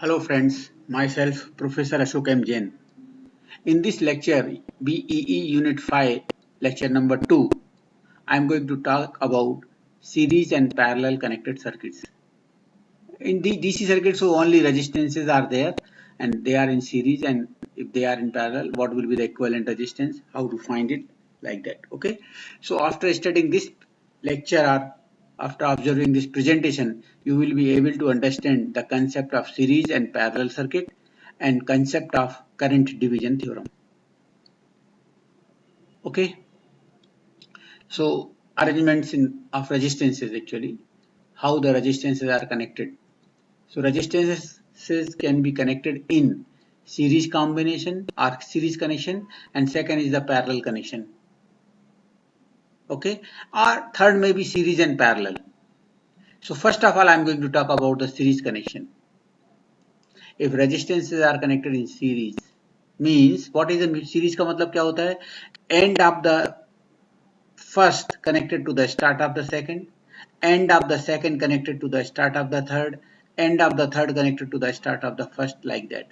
Hello friends, myself Professor Ashok M. Jain. In this lecture, BEE Unit 5, lecture number 2, I am going to talk about series and parallel connected circuits. In the DC circuits, so only resistances are there and they are in series, and if they are in parallel, what will be the equivalent resistance, how to find it, like that. Okay. So after studying this lecture or after observing this presentation, you will be able to understand the concept of series and parallel circuit and concept of current division theorem. Okay. So arrangements of resistances, actually, how the resistances are connected. So resistances can be connected in series combination or series connection, and second is the parallel connection. Okay, or third may be series and parallel. So first of all, I am going to talk about the series connection. If resistances are connected in series, means what is the series का मतलब क्या होता है? End of the first connected to the start of the second, end of the second connected to the start of the third, end of the third connected to the start of the first, like that.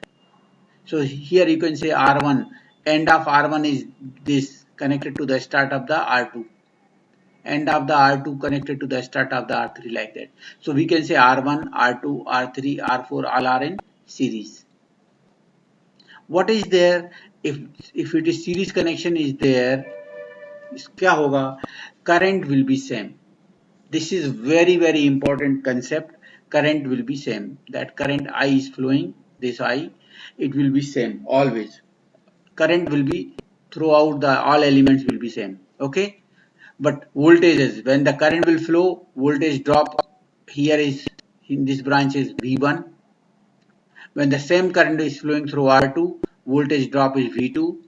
So here you can say R1, end of R1 is this connected to the start of the R2, end of the R2 connected to the start of the R3, like that. So we can say R1, R2, R3, R4 all are in series. What is there if it is series connection is there, क्या होगा? Current will be same. This is very important concept. Current will be same. That current I is flowing, this I, it will be same always. Current will be throughout the all elements will be same. Okay, but voltages, when the current will flow, voltage drop here is in this branch is V1. When the same current is flowing through R2, voltage drop is V2.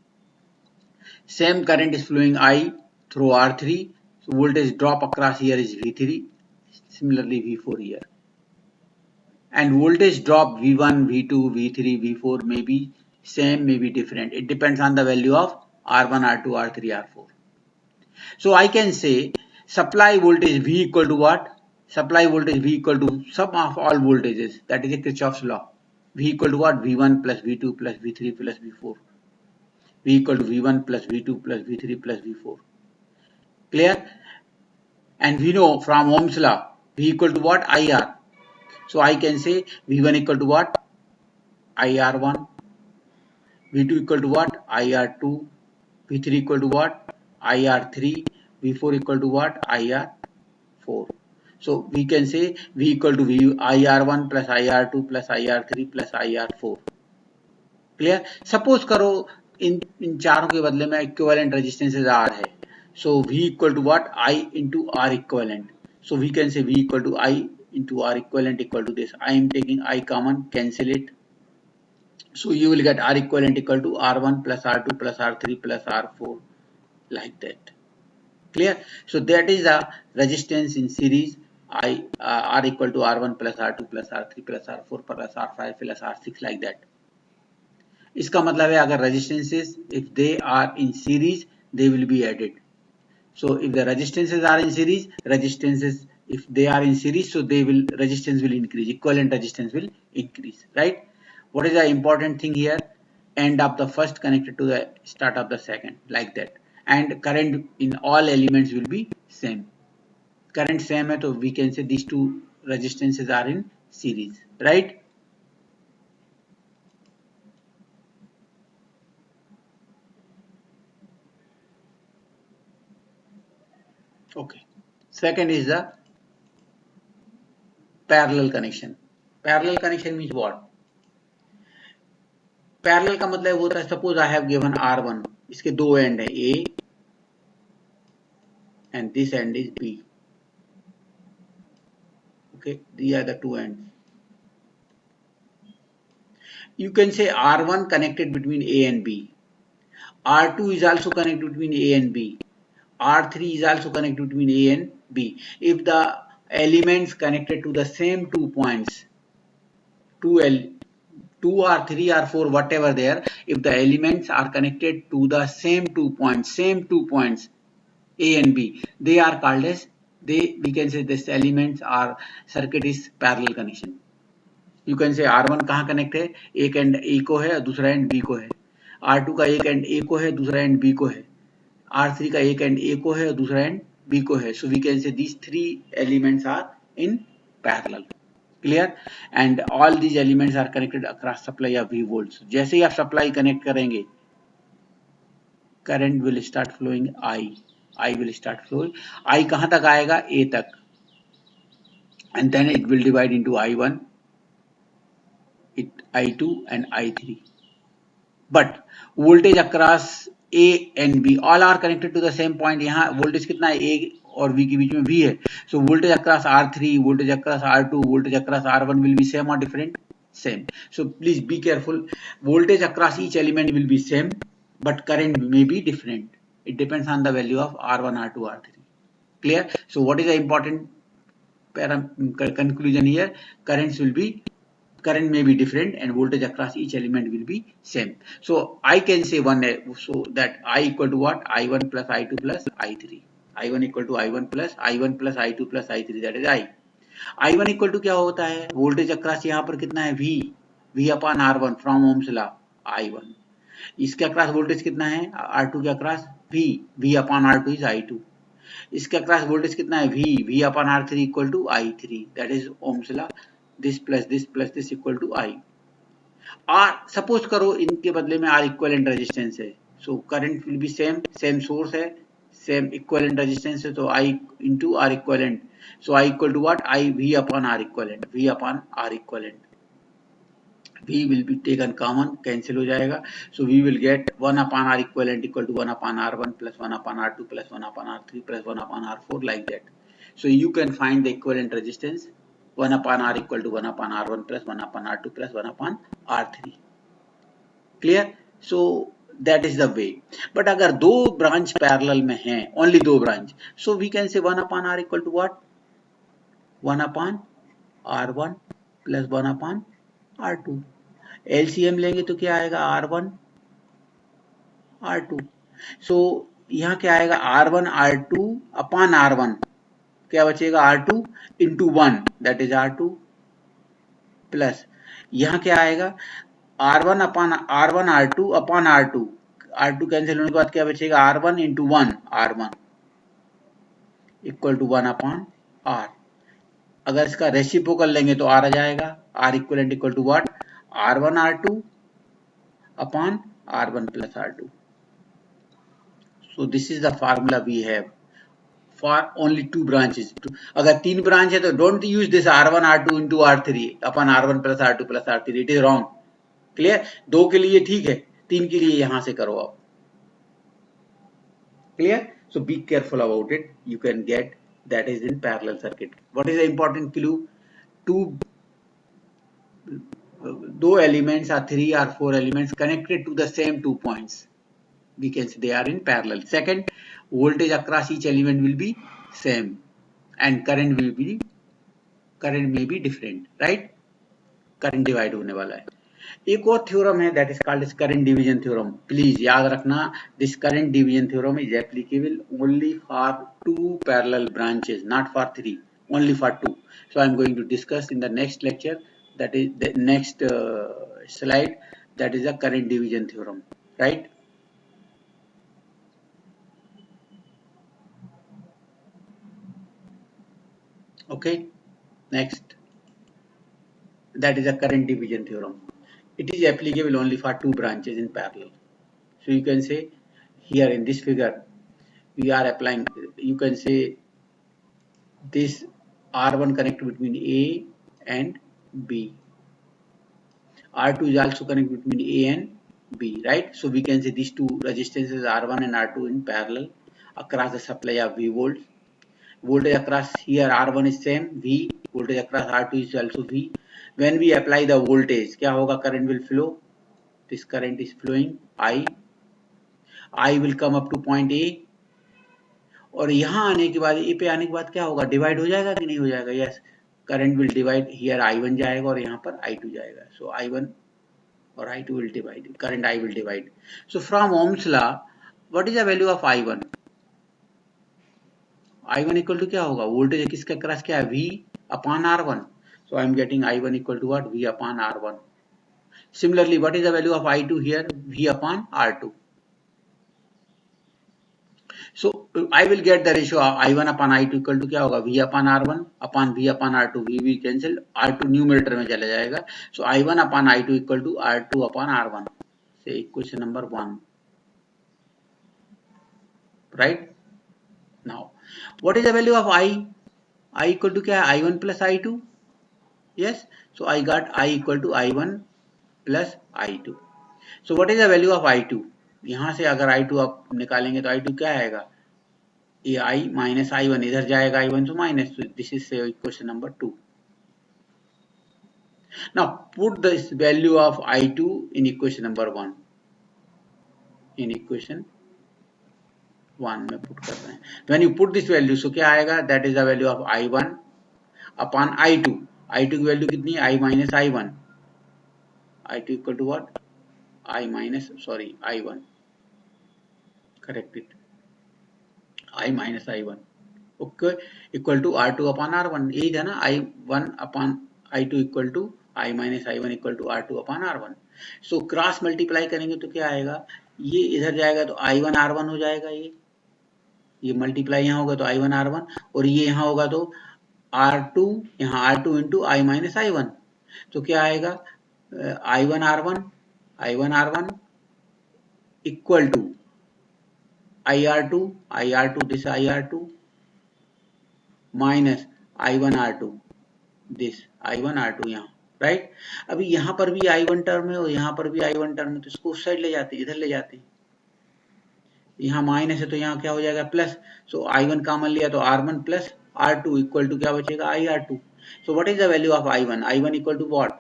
Same current is flowing I through R3, so voltage drop across here is V3. Similarly V4 here. And voltage drop V1, V2, V3, V4 may be same, may be different. It depends on the value of R1, R2, R3, R4. So I can say supply voltage V equal to what? Supply voltage V equal to sum of all voltages. That is a Kirchhoff's law. V equal to what? V1 plus V2 plus V3 plus V4. V equal to V1 plus V2 plus V3 plus V4. Clear? And we know from Ohm's law, V equal to what? IR. So I can say V1 equal to what? IR1. V2 equal to what? IR2. V3 equal to what? IR3. V4 equal to what? IR4. So we can say V equal to IR1 plus IR2 plus IR3 plus IR4. Clear? Suppose करो इन चारों के बदले में equivalent resistances R है. So V equal to what? I into R equivalent. So we can say V equal to I into R equivalent equal to this. I am taking I common, cancel it. So you will get R equivalent equal to R1 plus R2 plus R3 plus R4, like that. Clear? So that is the resistance in series. R equal to R1 plus R2 plus R3 plus R4 plus R5 plus R6, like that. इसका मतलब है अगर resistances if they are in series they will be added. So if the resistances are in series, resistances if they are in series, so they will resistance will increase, equivalent resistance will increase, right? What is the important thing here? End of the first connected to the start of the second, like that. And current in all elements will be same. Current same है, so we can say these two resistances are in series, right? Okay. Second is the parallel connection. Parallel connection means what? Parallel का मतलब होता है suppose I have given R1, इसके दो and है A and this end is B. Okay, these are the two ends. You can say R1 connected between A and B. R2 is also connected between A and B. R3 is also connected between A and B. If the elements connected to the same 2 points, 2 or 3 or 4, whatever there, if the elements are connected to the same 2 points, A and B, they are called as, we can say this elements or circuit is parallel connection, you can say R1 कहाँ connect है, एक and ए को है और दूसरा and B को है, R2 का एक एंड ए को है, दूसरा एंड बी को है, R3 का एक एंड ए को है और दूसरा एंड बी को है. So we can say these three elements are in parallel. Clear? And all these elements are connected across supply of V volts. जैसे ही आप सप्लाई कनेक्ट करेंगे, current will start flowing I will start flowing. I कहाँ तक आएगा, A तक, and then it will divide into I1, I2 and I3. But voltage across A and B all are connected to the same point. यहाँ voltage कितना है, A और V के बीच में V है. So voltage across R3, voltage across R2, voltage across R1 will be same or different? Same. So please be careful. Voltage across each element will be same, but current may be different. It depends on the value of R1, R2, R3. Clear? So what is the important conclusion here? Current may be different and voltage across each element will be same. So I can say so that I equal to what? I1 plus I2 plus I3. I1 equal to I1 plus I2 plus I3, that is I. I1 equal to क्या होता है, voltage across यहाँ पर कितना है, V upon R1 from Ohm's law, I1. इसके across voltage कितना है, R2 के across V upon R2 is I2. इसके across voltage कितना है, V upon R3 equal to I3, that is Ohm's law. This plus this equal to I. R suppose करो इनके बदले में R equivalent resistance है, so current will be same source है, same equivalent resistance है, तो I into R equivalent. So I equal to what? I V upon R equivalent. V will be taken common, cancel हो जाएगा. So we will get 1 upon R equivalent equal to 1 upon R1 plus 1 upon R2 plus 1 upon R3 plus 1 upon R4, like that. So you can find the equivalent resistance 1 upon R equal to 1 upon R1 plus 1 upon R2 plus 1 upon R3. Clear? So that is the way. But अगर दो branch parallel में हैं, only दो branch, so we can say 1 upon R equal to what? 1 upon R1 plus 1 upon R2. LCM लेंगे तो क्या आएगा, R1 R2. So यहाँ क्या आएगा, R1 R2 upon R1, क्या बचेगा, R2 into 1, that is R2, plus यहाँ क्या आएगा, R1 R2 upon R2, R2 cancel होने के बाद क्या बचेगा, R1 into 1 R1 equal to 1 upon R. अगर इसका रेसिप्रोकल लेंगे तो R आ जाएगा, R equivalent equal to what, R1 R2 upon R1 plus R2. So this is the formula we have for only two branches. अगर तीन branch है तो don't use this R1 R2 into R3 upon R1 plus R2 plus R3. It is wrong. Clear? दो के लिए ठीक है, तीन के लिए यहां से करो आप. Clear? So be careful about it. You can get that is in parallel circuit. What is the important clue? दो elements or three or four elements connected to the same 2 points. We can say they are in parallel. Second, voltage across each element will be same and current may be different, right? Current divide होने वाला है. एक और theorem है, that is called as current division theorem. Please याद रखना, this current division theorem is applicable only for two parallel branches, not for three, only for two. So I am going to discuss in the next lecture, that is the next slide, that is a current division theorem, right? Okay, next, that is a current division theorem. It is applicable only for two branches in parallel. So you can say here in this figure we are applying, you can say this R1 connect between A and B, R2 is also connect between A and B, right? So we can say these two resistances R1 and R2 in parallel across the supply of V volts. Voltage across here R1 is same V, voltage across R2 is also V. When we apply the voltage, क्या होगा, current will flow. This current is flowing I will come up to point A, और यहाँ आने के बाद A पे आने के बाद क्या होगा, डिवाइड हो जाएगा कि नहीं हो जाएगा, yes, current will divide, here I1 जाएगा और यहाँ पर I2 जाएगा. सो I1 और I2 will divide, current I will divide. So from Ohm's law, what is the value of I1? I1 equal to क्या होगा, वोल्टेज किसके क्रॉस क्या है, V upon R1. So I am getting I1 equal to what? V upon R1. Similarly, what is the value of I2 here? V upon R2. So I will get the ratio of I1 upon I2 equal to क्या होगा? V upon R1 upon V upon R2. V cancel, R2 numerator में चला जाएगा. So I1 upon I2 equal to R2 upon R1. Say equation number 1. Right? Now, what is the value of I? I equal to क्या है? I1 plus I2. Yes. So I got I equal to I1 plus I2. So what is the value of I2? यहाँ से अगर I2 आप निकालेंगे तो I2 क्या आएगा? ये I minus I1 इधर जाएगा I1 तो minus. So this is equation number 2. Now put this value of I2 in equation number 1. In equation 1 में put कर रहे हैं. When you put this value, so क्या आएगा? That is the value of I1 upon I2. I2 की value कितनी है? I minus I1. I2 equal to what? I1. Correct it. I minus I1. Okay, equal to R2 upon R1. यही था ना? I1 upon I2 equal to I minus I1 equal to R2 upon R1. So cross multiply करेंगे तो क्या आएगा? ये इधर जाएगा तो I1 R1 हो जाएगा. ये मल्टीप्लाई यहाँ होगा तो I1 R1 और ये यहाँ होगा तो R2 यहाँ R2 into I minus I1. तो क्या आएगा? I1 R1 equal to IR2 this IR2 minus I1 R2 this I1 R2 यहाँ. राइट? अभी यहाँ पर भी I1 टर्म है और यहाँ पर भी I1 टर्म है तो इसको उस साइड ले जाते हैं, इधर ले जाते हैं. यहाँ माइनस है तो यहाँ क्या हो जाएगा? प्लस. सो I1 कॉमन लिया तो R1 plus R2 equal to क्या बचेगा? IR2. So what is the value of I1? I1 equal to what?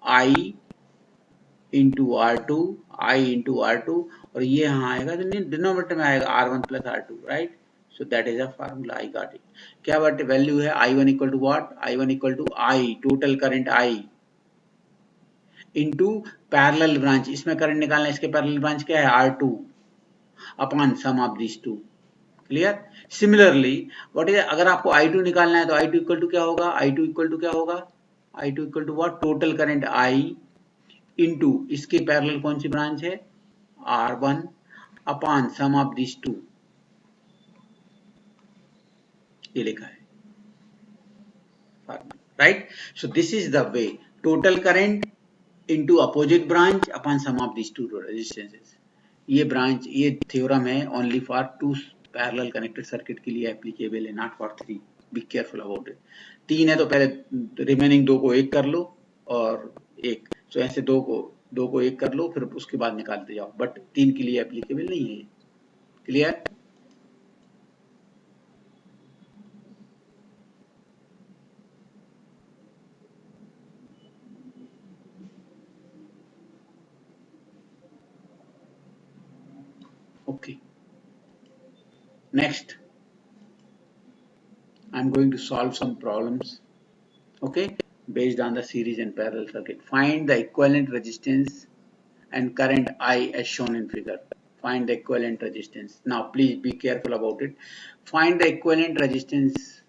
I into R2 और ये यहाँ आएगा तो डिनोमिनेटर में आएगा R1 plus R2. Right? So that is a formula. I got it. क्या बट वैल्यू है? I1 equal to what? I1 equal to I total current I into parallel branch. इसमें करंट निकालना, इसके पैरेलल ब्रांच क्या है? R2 upon sum of this two. Clear? Similarly what is, अगर आपको I2 निकालना है तो I2 इक्वल टू क्या होगा? I2 इक्वल टू क्या होगा? I2 equal to what? Total current I into इसके पैरेलल कौन सी ब्रांच है? R1 upon sum of this two. ये लिखा है. Right? So this is the way. Total current into opposite branch upon sum of this two resistances. ये branch, ये theorem है only for 2 parallel connected circuit के लिए applicable है, not for 3. Be careful about it. 3 है तो पहले remaining 2 को 1 कर लो और 1. सो ऐसे 2 को 1 कर लो, फिर उसके बाद निकालते जाओ. बट 3 के लिए एप्लीकेबल नहीं है. Clear? Okay. Next, I'm going to solve some problems. Okay, based on the series and parallel circuit. Find the equivalent resistance and current I as shown in figure. Find the equivalent resistance. Now, please be careful about it. Find the equivalent resistance.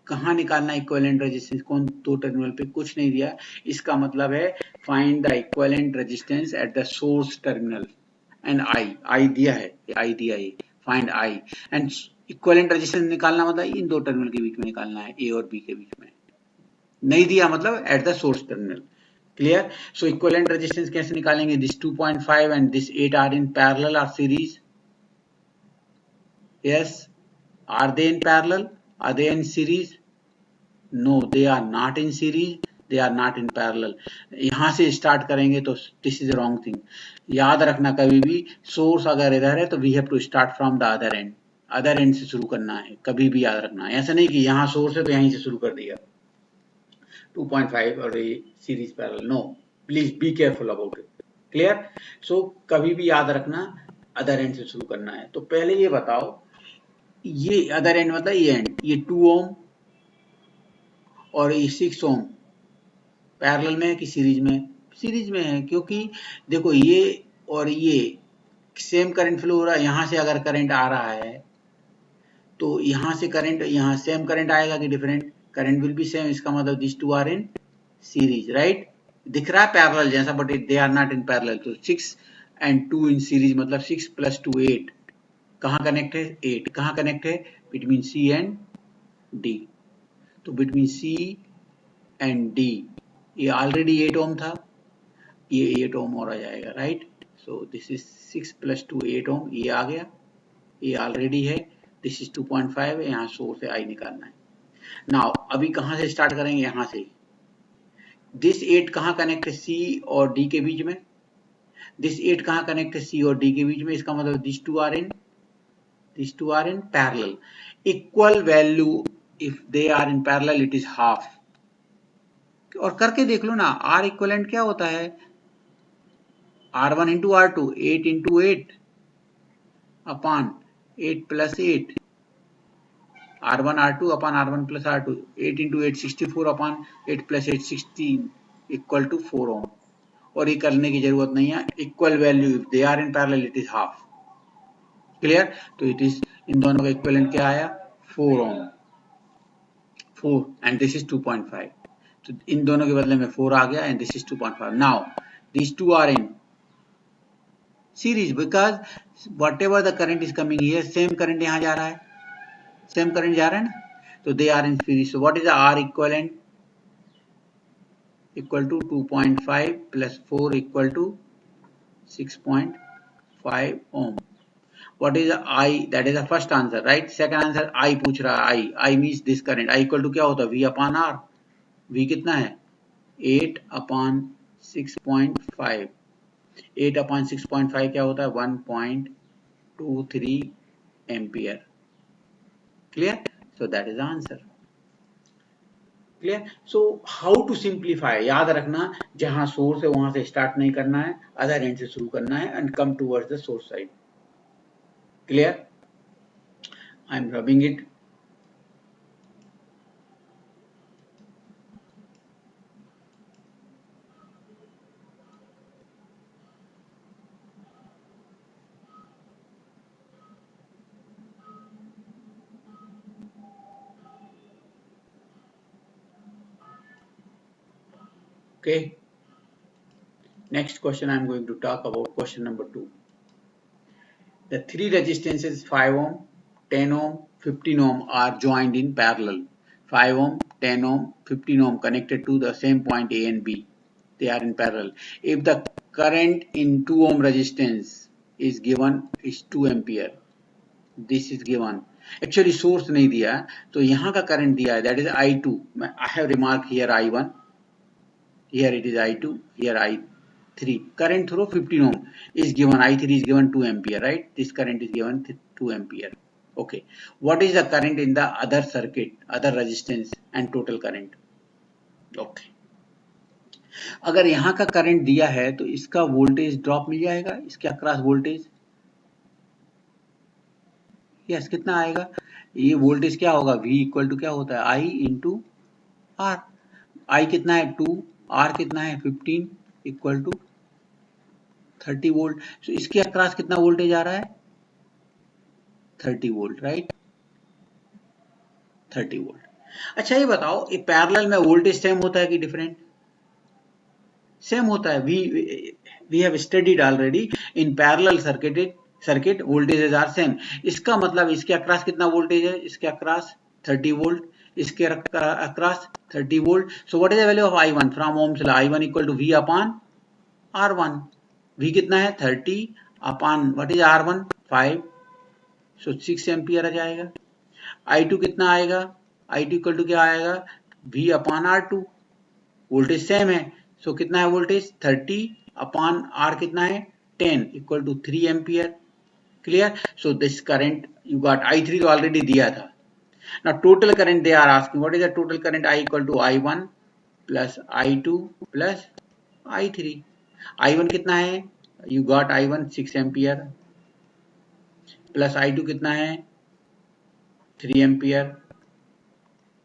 कहाँ निकालना equivalent resistance? कौन? 2 terminal पे कुछ नहीं दिया. इसका मतलब है find the equivalent resistance at the source terminal and I दिया है, I दिया है. Find I and equivalent resistance निकालना मतलब इन 2 टर्मिनल के बीच में निकालना है, A और B के बीच में. नहीं दिया मतलब at the source terminal. Clear? So equivalent resistance कैसे निकालेंगे? This 2.5 and this 8 are in parallel और series. Yes. Are they in parallel? Are they in series? No, they are not in series. They are not in parallel. यहाँ से start करेंगे तो this is the wrong thing. याद रखना कभी भी source अगर इधर है तो we have to start from the other end. Other end से शुरू करना है, कभी भी याद रखना है. ऐसा नहीं कि यहाँ सोर्स है तो यहीं से शुरू कर दिया 2.5 और ये series parallel. No, please be careful about it. Clear? So कभी भी याद रखना अदर एंड से शुरू करना है. तो पहले ये बताओ, ये अदर एंड मतलब ये एंड, ये 2 ओम और ये 6 ओम पैरेलल में है कि सीरीज में? सीरीज में है, क्योंकि देखो ये और ये सेम करंट फ्लो हो रहा है. यहां से अगर करंट आ रहा है तो यहां से करंट, यहां सेम करंट आएगा कि different? Current will be same. इसका मतलब this 2 are in series, right. दिख रहा है पैरेलल जैसा, but they are not in parallel. तो 6 and 2 इन सीरीज मतलब 6 + 2 8। कहाँ कनेक्ट है? 8। कहाँ कनेक्ट है? Between C and D। तो बिटवीन C एंड D ये ऑलरेडी 8 ओम था, ये 8 ओम और आ जाएगा, राइट। सो दिस इज 6 + 2 8 ओम, ये आ गया, ये ऑलरेडी है। दिस इज 2.5 है, यहाँ सोर्स है, I निकालना है। नाउ अभी कहाँ से स्टार्ट करेंगे? यहाँ से। दिस 8 कहाँ कनेक्ट है? C और D के बीच में। दिस 8 कहाँ कनेक्ट है? C और D के बीच में। इसका मतलब these two are in parallel. Equal value, if they are in parallel, it is half. और करके देख लो ना, R इक्वलेंट क्या होता है? R1 into R2, 8 into 8 upon 8 plus 8, R1 R2 upon R1 plus R2, 8 into 8 64 upon 8 plus 8 16 equal to 4 ohm। और ये करने की जरूरत नहीं है, equal value if they are in parallel it is half. Clear? तो इट इज, इन दोनों का इक्विवेलेंट क्या आया? 4 ओम। 4 एंड दिस इज 2.5। तो इन दोनों के बदले में 4 आ गया and this is 2.5। Now these two are in series because whatever the current is coming here, same current यहाँ जा रहा है, same current जा रहा है ना, तो they are in series। So what is the R equivalent? Equal to 2.5 plus 4 equal to 6.5 ohm। What is the I? That is the first answer, right? Second answer I पूछ रहा है, I means this current। I equal to क्या होता है? V upon R। V कितना है? 8 upon 6.5। 8 upon 6.5 क्या होता है? 1.23 ampere. Clear? So that is the answer. Clear? So how to simplify, याद रखना, जहां सोर्स है वहां से स्टार्ट नहीं करना है, अदर एंड से शुरू करना है and come towards the source side. Clear? I am rubbing it. Okay. Next question I am going to talk about, question number 2. The three resistances 5 ohm, 10 ohm, 15 ohm are joined in parallel. 5 ohm, 10 ohm, 15 ohm connected to the same point A and B. They are in parallel. If the current in 2 ohm resistance is given is 2 ampere, this is given. Actually source नहीं दिया, तो यहाँ का current दिया है, that is I2. I have remarked here I1. Here it is I2, here I3. Current through 15 ohm is given, I3 is given 2 ampere, right? This current is given 2 ampere. Okay. What is the current in the other circuit, other resistance and total current? Okay. अगर यहाँ का current दिया है तो इसका voltage drop मिल जाएगा, इसके across voltage. Yes, कितना आएगा? ये वोल्टेज क्या होगा? V इक्वल टू क्या होता है? I into R। I कितना है? 2, R कितना है? 15 इक्वल टू 30 वोल्ट। सो इसके अक्रॉस कितना वोल्टेज आ रहा है? 30 वोल्ट, राइट? 30 वोल्ट। अच्छा ये बताओ, ये पैरेलल में वोल्टेज सेम होता है कि डिफरेंट? सेम होता है। We have studied already in parallel circuit voltages are same. इसका मतलब इसके अक्रॉस कितना वोल्टेज है? इसके अक्रॉस 30 वोल्ट, इसके across 30 volt. So what is the value of I1 from Ohm's law? I1 equal to V upon R1। V कितना है? 30 upon what is R1? 5। So 6 ampere आ जाएगा। I2 कितना आएगा? I2 इक्वल टू क्या आएगा? V upon R2। Voltage same है, सो कितना है वोल्टेज? 30 अपॉन R कितना है? 10 equal to 3 ampere. Clear? So this current you got, I3 तो ऑलरेडी दिया था। Now total current they are asking, what is the total current? I equal to I1 plus I2 plus I3। I1 कितना है? You got I1 6 ampere plus I2 कितना है? 3 ampere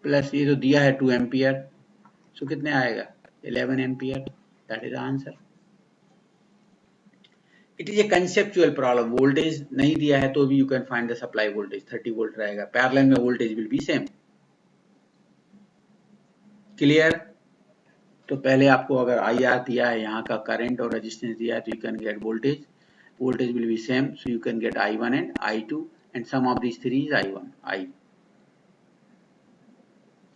plus ये जो दिया है 2 एम्पियर। सो कितने आएगा? 11 ampere. That is answer. It is a conceptual problem. Voltage नहीं दिया है तो भी you can find the supply voltage 30 volt रहेगा। पैरेलल में voltage will be same. Clear? तो पहले आपको अगर IR दिया है, यहाँ का करंट और रेजिस्टेंस दिया है, तो you can get voltage will be same, so you can get I1 and I2, and sum of these three is I1 I.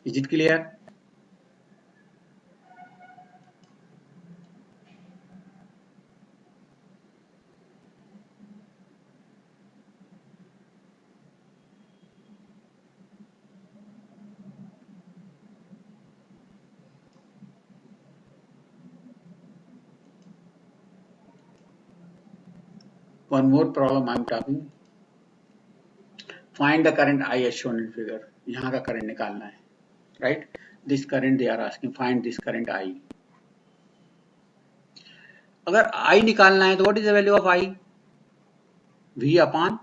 Is it clear? One more problem I am talking. Find the current I as shown in figure. यहाँ का current निकालना है, right? This current they are asking, find this current I. अगर I निकालना है तो what is the value of I? V upon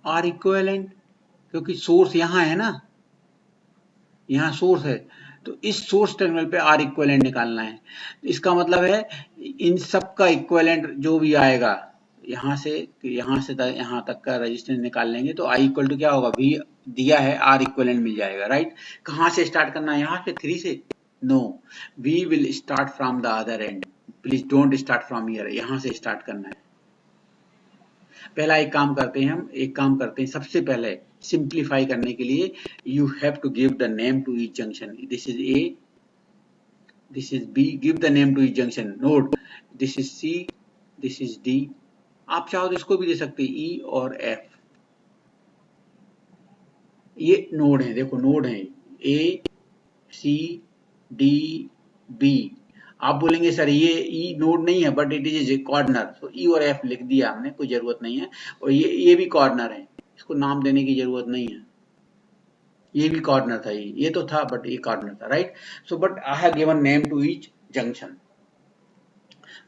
R equivalent, क्योंकि source यहाँ है ना, यहाँ सोर्स है, तो इस सोर्स टर्मिनल पे R इक्विवेलेंट निकालना है। इसका मतलब है इन सब का इक्विवेलेंट जो भी आएगा, यहाँ से यहाँ तक का रेजिस्टेंस निकाल लेंगे तो I इक्वल टू क्या होगा, V दिया है, R इक्विवेलेंट मिल जाएगा, राइट। कहाँ से स्टार्ट करना है, यहाँ से 3 से, no, we will start from the other end, please don't start from here, यहाँ से स्टार्ट करना है। पहला एक काम करते हैं सबसे पहले सिंप्लीफाई करने के लिए, you have to give the name to each junction. This is A, this is B, give the name to each junction. Note, this is C, this is D, आप चाहो तो इसको भी दे सकते हैं ई और एफ। ये नोड है, देखो नोड है ए सी डी बी। आप बोलेंगे सर ये ई नोड नहीं है, but it is a corner, तो ई और एफ लिख दिया हमने, कोई जरूरत नहीं है। और ये भी कॉर्नर है, इसको नाम देने की जरूरत नहीं है, ये भी कॉर्नर था, ये तो था बट ये कॉर्नर था, right. So but I have given name to each junction.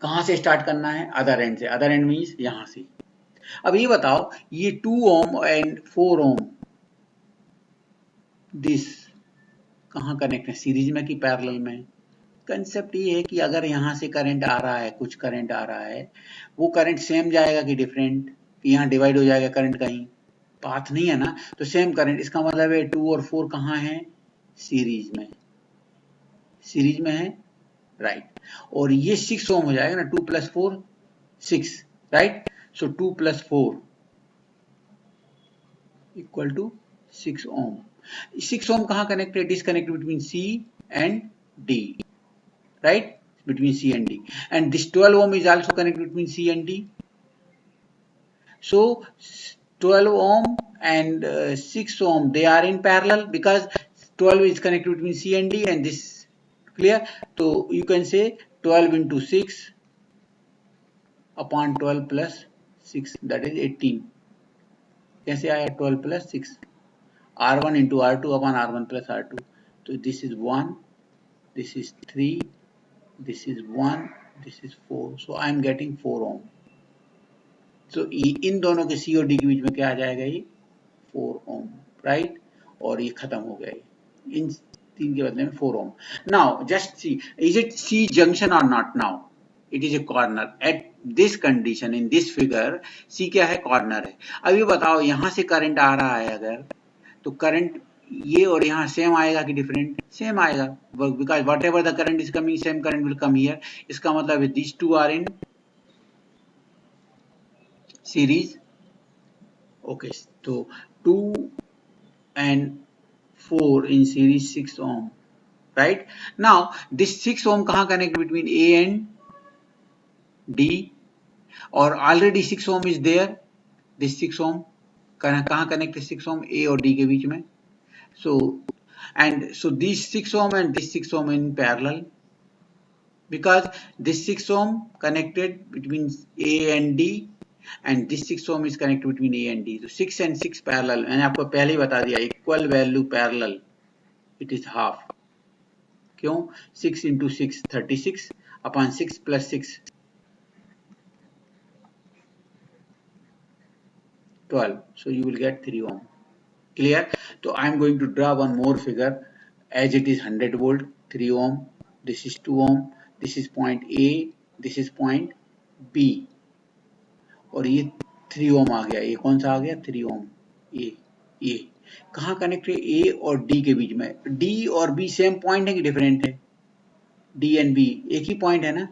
कहां से स्टार्ट करना है, अदर एंड से, अदर एंड मींस यहां से। अब ये बताओ, ये 2 ओम एंड 4 ओम दिस कहां कनेक्ट है, सीरीज में कि पैरेलल में। कंसेप्ट ये है कि अगर यहाँ से करंट आ रहा है, कुछ करंट आ रहा है, वो करंट सेम जाएगा कि डिफरेंट, यहाँ डिवाइड हो जाएगा करंट, कहीं पाथ नहीं है ना, तो सेम करंट। इसका मतलब है 2 और 4 कहाँ है, सीरीज में, सीरीज में है, राइट। और ये 6 ओम हो जाएगा ना, 2 + 4 6, राइट। सो 2 + 4 = 6 ओम। 6 ohm कहाँ connected, disconnect between C and D, right, between C and D, and this 12 ohm is also connected between C and D. So 12 ohm and 6 ohm, they are in parallel because 12 is connected between C and D, and this clear. So you can say 12 into 6 upon 12 plus 6, that is 18. कैसे आया, 12 plus 6, R1 into R2 upon R1 plus R2. So this is 1, this is 3, this is 1, this is 4. So I am getting 4 ohm. So इन दोनों के C और D के बीच में क्या आ जाएगा, ये 4 ohm, right? और ये खत्म हो गया, इन 3 के बदले में 4 ohm. Now just see, is it C junction or not? Now it is a corner. At this condition, in this figure, C क्या है, कॉर्नर है। अब ये बताओ, यहाँ से करंट आ रहा है अगर, तो करंट ये और यहाँ सेम आएगा कि डिफरेंट, सेम आएगा, because whatever the current is coming, same current will come here. इसका मतलब है this 2 are in series, okay. तो 2 and 4 in series, 6 ohm, right? Now this 6 ohm कहाँ connect between A and D, और already 6 ohm is there, this 6 ohm कहाँ connect है, 6 ohm A और D के बीच में। So and so these 6 ohm and this 6 ohm in parallel, because this 6 ohm connected between A and D and this 6 ohm is connected between A and D. So 6 and 6 parallel, मैंने आपको पहले ही बता दिया, equal value parallel, it is half। क्यों, 6 into 6 36 upon 6 plus 6 12, so you will get 3 ohm, clear। तो I am going to draw one more figure, as it is 100 volt, 3 ohm, this is 2 ohm, this is point A, this is point B, और ये 3 ohm आ गया, ये कौन सा आ गया, 3 ohm। ये कहाँ कनेक्ट है, A और D के बीच में। D और B सेम पॉइंट है कि डिफरेंट है, D and B एक ही पॉइंट है ना,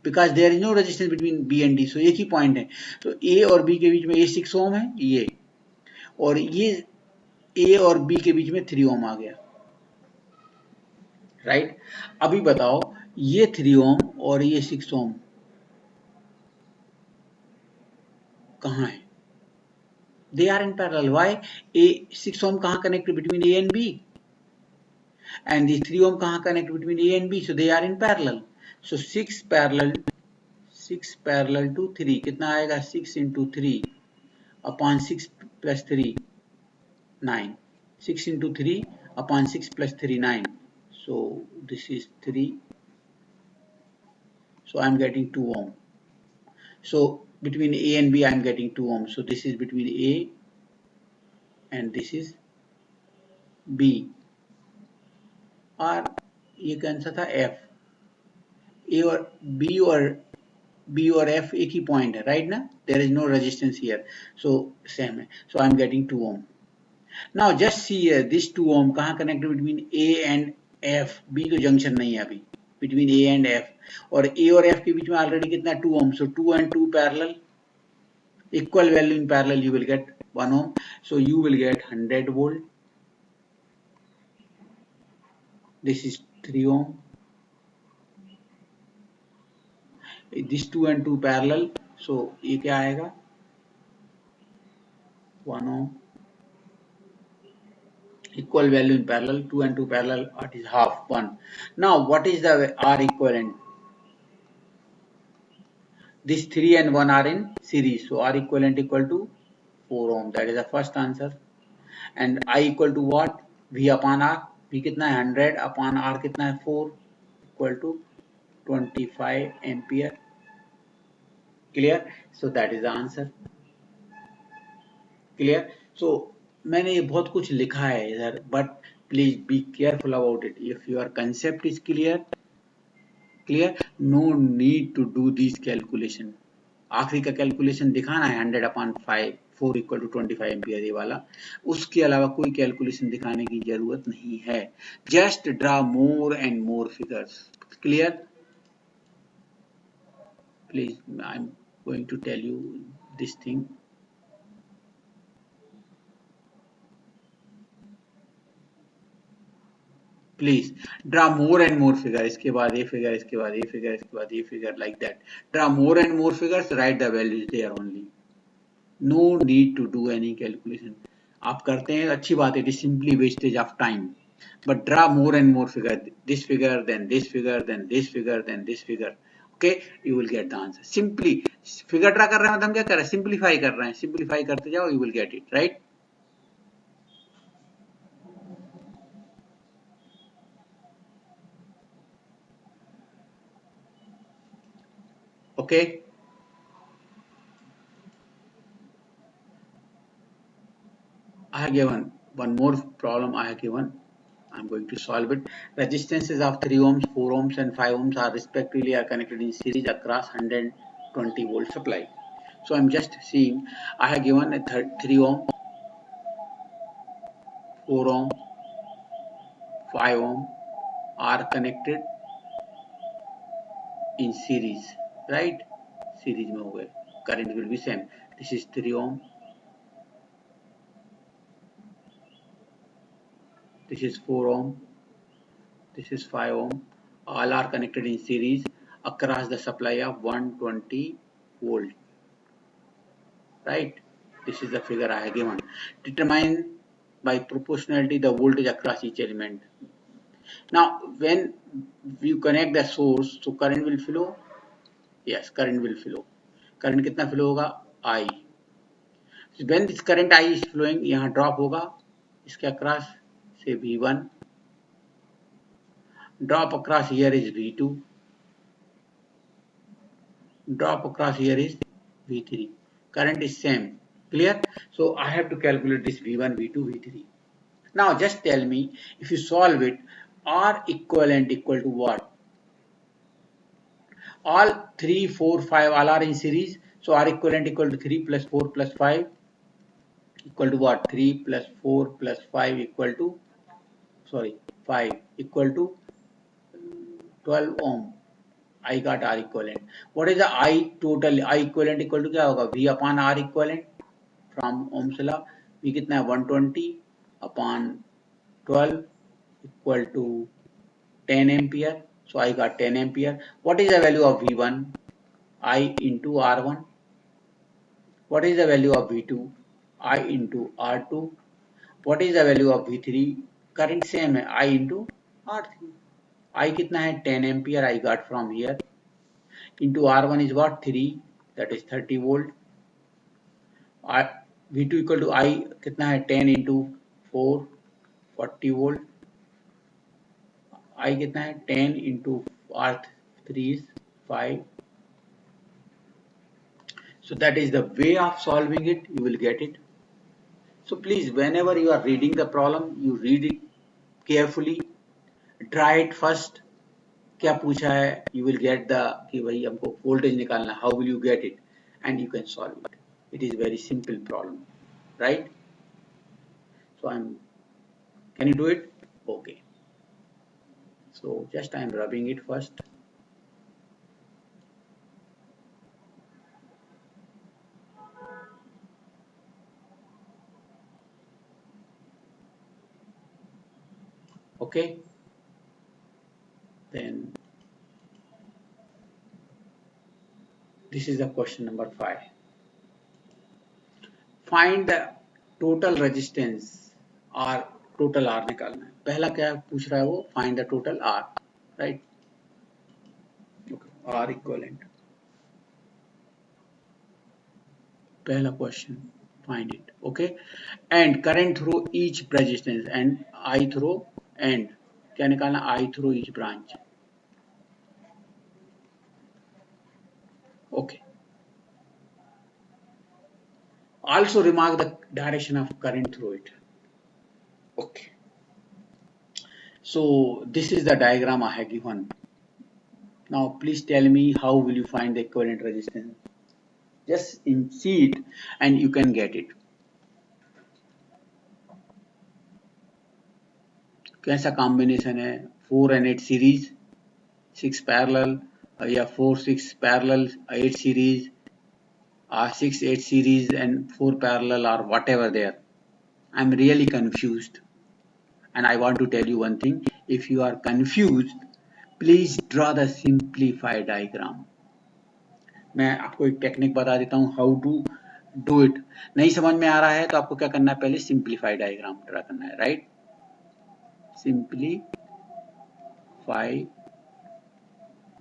because there is no resistance between B and D, so एक ही पॉइंट है। तो A और B के बीच में ये 6 ओम है ये, और ये A और B के बीच में 3 ओम आ गया, राइट। अभी बताओ ये 3 ओम और ये 6 ओम कहाँ है? They are in parallel. Why? A 6 ohm कहाँ connect between A and B, and the 3 ohm कहाँ connect between A and B, so they are in parallel. So 6 parallel to 3 कितना आएगा? 6 into 3 upon 6 plus 3 9, 6 into 3 upon 6 plus 3 9, so this is 3, so I am getting 2 ohm. So between A and B I am getting 2 ohm, so this is between A and this is B, और ये कौन सा था? F। A और B और F एक ही point है, राइट ना, there is no resistance here, so same है, so I am getting 2 ohm. Now just see this 2 ohm कहाँ connected? Between A and F। B तो जंक्शन नहीं है अभी, बिटवीन A एंड F, और A और F के बीच में ऑलरेडी कितना? 2 ओम, सो 2 and 2 parallel, equal value in parallel, you will get 1 ohm, so you will get 100 volt. This is 3 ohm, this 2 and 2 parallel, so ये क्या आएगा? 1 ohm. Equal value in parallel, 2 and 2 parallel, what is half? 1. Now what is the R equivalent? This 3 and 1 are in series, so R equivalent equal to 4 ohm, that is the first answer. And I equal to what? V upon R, V कितना है? 100 upon R कितना है? 4, equal to 25 ampere. Clear? So that is the answer. Clear? So मैंने ये बहुत कुछ लिखा है इधर, but please be careful about it. If your concept is clear, no need to do this calculation. आखिरी का कैलकुलेशन दिखाना है 100 upon 5 4 equal to 25 एम्पियर, ये वाला, उसके अलावा कोई कैलकुलेशन दिखाने की जरूरत नहीं है। Just draw more and more figures. Clear? Please I am going to tell you this thing. Please draw more and more figure, इसके बाद ये फिगर, इसके बाद ये फिगर, इसके बाद ये figure, like that. Draw more and more figures, write the values there only, no need to do any calculation. आप करते हैं अच्छी बात है, it is simply wastage of time, but draw more and more figure, this figure, then this figure, then this figure, then this figure, okay, you will get the answer. Simply figure draw कर रहे हैं, मतलब क्या कर रहे हैं? Simplify कर रहे हैं, सिंपलीफाई करते जाओ, you will get it, right. Okay, I have given one more problem. I have given, I'm going to solve it. Resistances of 3 ohms, 4 ohms and 5 ohms are respectively are connected in series across 120 volt supply. So I'm just seeing, I have given a 3 ohm, 4 ohm, 5 ohm are connected in series, right? Series में हो गए, current will be same. This is 3 ohm, this is 4 ohm, this is 5 ohm, all are connected in series across the supply of 120 volt, right? This is the figure I have given. Determine by proportionality the voltage across each element. Now when you connect the source, so current will flow, yes, current will flow. Current कितना flow होगा? I. So when this current I is flowing, यहाँ drop होगा इसके across, say V1, drop across here is V2, drop across here is V3. Current is same. Clear? So I have to calculate this V1, V2, V3. Now just tell me, if you solve it, R equivalent equal to what? All 3, 4, 5 all are in series. So R equivalent equal to 3 plus 4 plus 5 equal to what? 3 plus 4 plus 5 equal to, sorry, 5 equal to 12 ohm. I got R equivalent. What is the I total? I equivalent equal to क्या होगा? V upon R equivalent from Ohm's law. V कितना है? 120 upon 12 equal to 10 ampere. So I got 10 ampere. What is the value of V1? I into R1. What is the value of V2? I into R2. What is the value of V3? Current same है, I into R3. I कितना है? 10 ampere I got from here. Into R1 is what? 3, that is 30 volt. V2 equal to I कितना है? 10 into 4, 40 volt. I कितना है? 10 into R3 is 5. So that is the way of solving it. You will get it. So please, whenever you are reading the problem, you read it carefully. Try it first. क्या पूछा है? You will get the कि भाई हमको voltage निकालना. How will you get it? And you can solve it. It is very simple problem, right? So can you do it? Okay. So just I'm rubbing it first. Okay. Then this is the question number 5. Find the total resistance or total R निकालना है. पहला क्या पूछ रहा है वो? Find the total R, right? Okay. R equivalent. पहला question. Find it. Okay. And current through each resistance and I through and क्या निकालना? I through each branch. Okay. Also remark the direction of current through it. Okay. So this is the diagram I have given. Now please tell me how will you find the equivalent resistance? Just see it and you can get it. कैसा combination है? 4 and 8 series, 6 parallel या 4 6 parallel 8 series, or 6 8 series and 4 parallel or whatever there. I'm really confused. And I want to tell you one thing. If you are confused, please draw the simplified diagram. मैं आपको एक technique बता देता हूँ how to do it. नहीं समझ में आ रहा है तो आपको क्या करना है? पहले सिंप्लीफाई डायग्राम ड्रा करना है, right? Simplify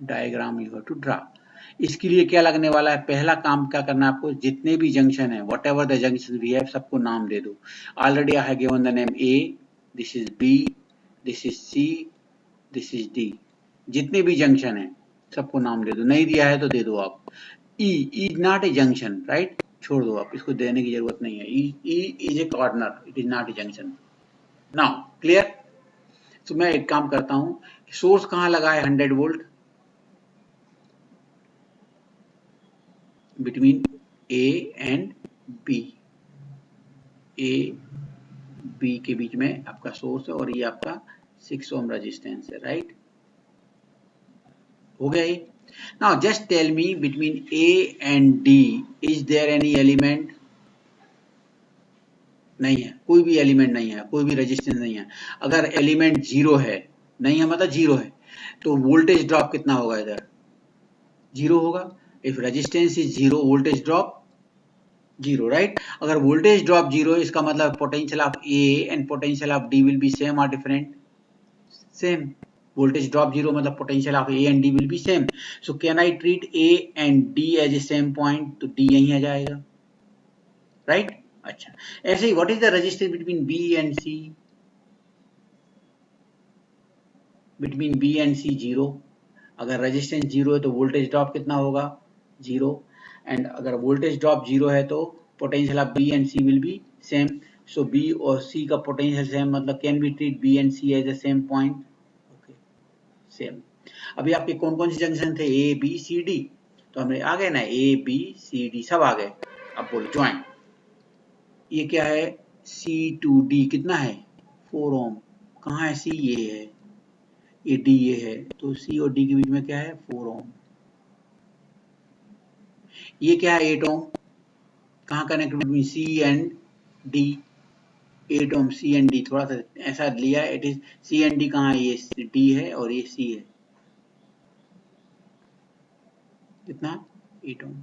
diagram you have to draw. इसके लिए क्या लगने वाला है? पहला काम क्या करना है आपको? जितने भी जंक्शन है, whatever the junction we have, सबको नाम दे दो. Already I have given the name A, this is B, this is C, this is D. जितने भी जंक्शन है सबको नाम दे दो. नहीं दिया है तो दे दो आप. E is not a junction, right? छोड़ दो आप, इसको देने की जरूरत नहीं है. E is a corner, it is not a junction. Now clear? So मैं एक काम करता हूँ, सोर्स कहाँ लगा है? 100 volt between A and B. A B के बीच में आपका सोर्स है और ये आपका 6 ओम रेजिस्टेंस है, राइट? हो गया ये. Now just tell me between A and D is there any element? नहीं है, कोई भी एलिमेंट नहीं है, कोई भी रेजिस्टेंस नहीं है. अगर एलिमेंट जीरो है, नहीं है मतलब जीरो है, तो वोल्टेज ड्रॉप कितना होगा? इधर जीरो होगा. If resistance is zero, voltage drop zero, right? अगर वोल्टेज ड्रॉप जीरो, इसका मतलब potential of A and potential of D will be same और different? Same. voltage drop zero मतलब potential of A and D will be same. So can I treat A and D as a same point? तो D यहीं आ जाएगा, right? अच्छा, ऐसे ही what is the resistance between B and C? Between B and C zero. अगर resistance zero है तो voltage drop कितना होगा? जीरो. एंड अगर वोल्टेज ड्रॉप जीरो है तो potential of B and C will be same. So B और C का पोटेंशियल सेम, मतलब can we treat B and C as the same point? Same. अभी आपके कौन कौन से जंक्शन थे? A B C D. तो हमें आ गए ना, ए बी सी डी सब आ गए. अब बोलो ज्वाइन. ये क्या है? सी टू डी कितना है? 4 ओम. कहाँ है सी? ये है. ये डी ये है, तो सी और डी के बीच में क्या है 4 ओम। ये क्या है 8 ओम, कहाँ connect between C and D, 8 ohm C and D, थोड़ा सा ऐसा लिया, it is C and D कहाँ है, ये डी है और ये सी है, कितना 8 ओम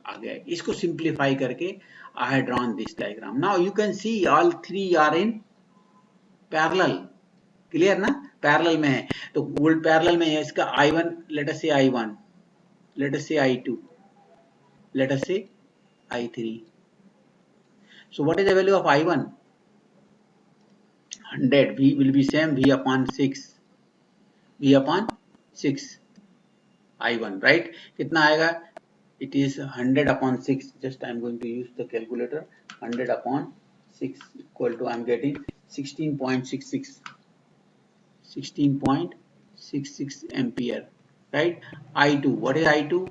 आ गया। इसको सिंप्लीफाई करके I have drawn this diagram. Now you can see all three are in parallel, clear ना, पैरेलल में है, तो वोल्ट पैरेलल में है। इसका I1 लेट अस से I1, let us say I2, let us say I3. So what is the value of I1? 100. V will be same V upon 6, V upon 6 I1, right? कितना आएगा? It is 100 upon 6. Just I am going to use the calculator. 100 upon 6 equal to, I am getting 16.66, 16.66 ampere, right? I2, what is I2?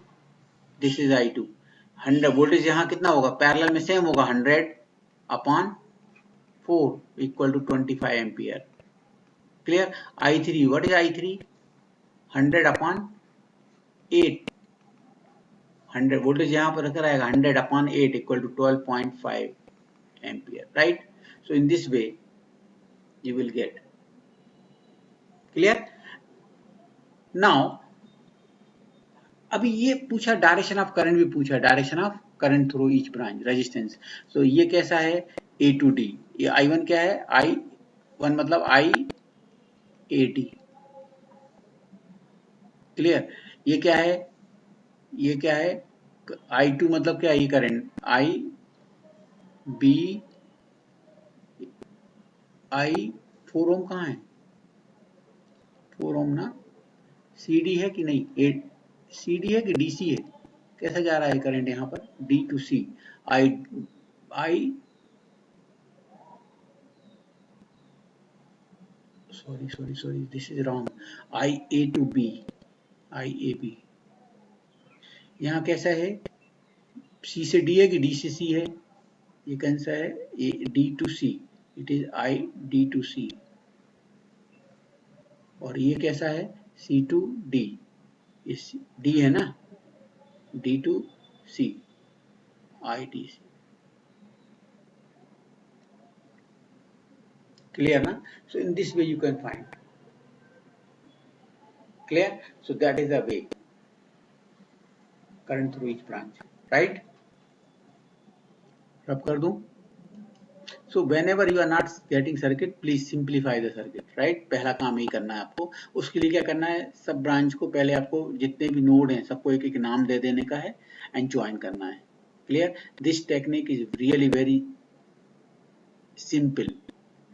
This is I2. 100 voltage यहाँ कितना होगा, parallel में same होगा, 100 upon 4 equal to 25 ampere, clear. I3, what is I3? 100 upon 8, 100 voltage यहाँ पर रखा रहेगा, 100 upon 8 equal to 12.5 ampere, right. So in this way you will get, clear. Now अभी ये पूछा डायरेक्शन ऑफ करंट, भी पूछा direction of current through each branch resistance. So ये कैसा है A to D, ये I1 क्या है, I1 मतलब I80, क्लियर। ये क्या है, ये क्या है I2 मतलब क्या है, ये करंट I4 ओम कहाँ है, 4 ओम ना, CD है कि नहीं, 8 CD है कि DC है, कैसा जा रहा है करंट यहाँ पर, D to C, sorry, this is wrong, IA to B, IAB, यहाँ कैसा है, C से D है कि D से C है, ये कैसा है, D to C, it is ID to C, और ये कैसा है C to D, ये D है ना, D to C, IDC, clear na? So in this way you can find, clear. So that is the way current through each branch, right? रब कर दूं। So whenever you are not getting circuit, please simplify the circuit, right? पहला काम यही करना है आपको। उसके लिए क्या करना है, सब ब्रांच को पहले आपको जितने भी नोड हैं सबको एक एक नाम दे देने का है एंड ज्वाइन करना है, clear. This technique is really very simple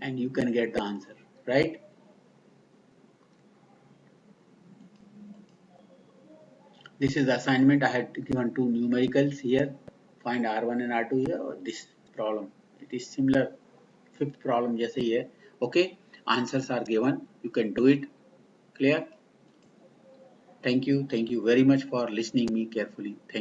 and you can get the answer, right? This is the assignment. I had given two numericals here, find R1 and R2 here, or this problem. It is similar, fifth problem जैसे ही है, okay? Answers are given, you can do it, clear? Thank you very much for listening me carefully. Thank you.